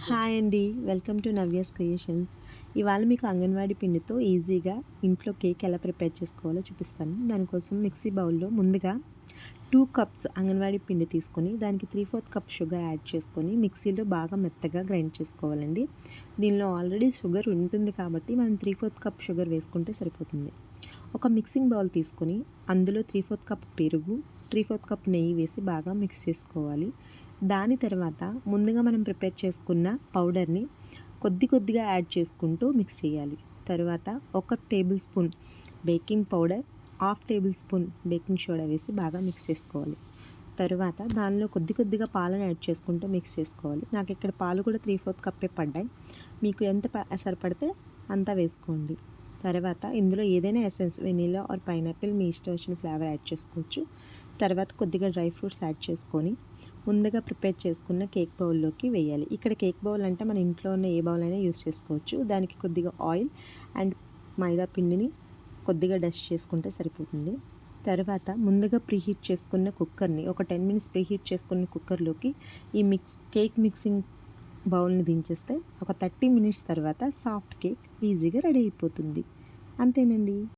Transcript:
Hi అండి, welcome to Navya's creations. ఇవాళ మీకు అంగన్వాడీ పిండితో ఈజీగా ఇంట్లో కేక్ ఎలా ప్రిపేర్ చేసుకోవాలో చూపిస్తాను. దానికోసం మిక్సీ బౌల్లో ముందుగా 2 కప్స్ అంగన్వాడీ పిండి తీసుకొని దానికి 3/4 కప్ షుగర్ యాడ్ చేసుకొని మిక్సీలో బాగా మెత్తగా గ్రైండ్ చేసుకోవాలండి. దీనిలో ఆల్రెడీ షుగర్ ఉంటుంది కాబట్టి మనం 3/4 కప్ షుగర్ వేసుకుంటే సరిపోతుంది. ఒక మిక్సింగ్ బౌల్ తీసుకొని అందులో 3/4 కప్ పెరుగు, 3/4 కప్ నెయ్యి వేసి బాగా మిక్స్ చేసుకోవాలి. దాని తర్వాత ముందుగా మనం ప్రిపేర్ చేసుకున్న పౌడర్ని కొద్దిగా యాడ్ చేసుకుంటూ మిక్స్ చేయాలి. తర్వాత 1 table spoon baking powder, 1/2 table spoon baking soda వేసి బాగా మిక్స్ చేసుకోవాలి. తర్వాత దానిలో కొద్దిగా పాలను యాడ్ చేసుకుంటూ మిక్స్ చేసుకోవాలి. నాకు ఇక్కడ పాలు కూడా 3/4 కప్పే పడ్డాయి. మీకు ఎంత సరిపడితే అంత వేసుకోండి. తర్వాత ఇందులో ఏదైనా ఎసెన్స్ వెనీలా ఆర్ పైనాపిల్ మీ ఇష్టం వచ్చిన ఫ్లేవర్ యాడ్ చేసుకోవచ్చు. తర్వాత కొద్దిగా డ్రై ఫ్రూట్స్ యాడ్ చేసుకొని ముందుగా ప్రిపేర్ చేసుకున్న కేక్ బౌల్లోకి వేయాలి. ఇక్కడ కేక్ బౌల్ అంటే మన ఇంట్లో ఉన్న ఏ బౌల్ అయినా యూస్ చేసుకోవచ్చు. దానికి కొద్దిగా ఆయిల్ అండ్ మైదా పిండిని కొద్దిగా డస్ట్ చేసుకుంటే సరిపోతుంది. తర్వాత ముందుగా ప్రీహీట్ చేసుకున్న కుక్కర్ని ఒక 10 మినిట్స్ ప్రీహీట్ చేసుకున్న కుక్కర్లోకి ఈ కేక్ మిక్సింగ్ బౌల్ని దించేస్తే ఒక 30 మినిట్స్ తర్వాత సాఫ్ట్ కేక్ ఈజీగా రెడీ అయిపోతుంది. అంతేనండి.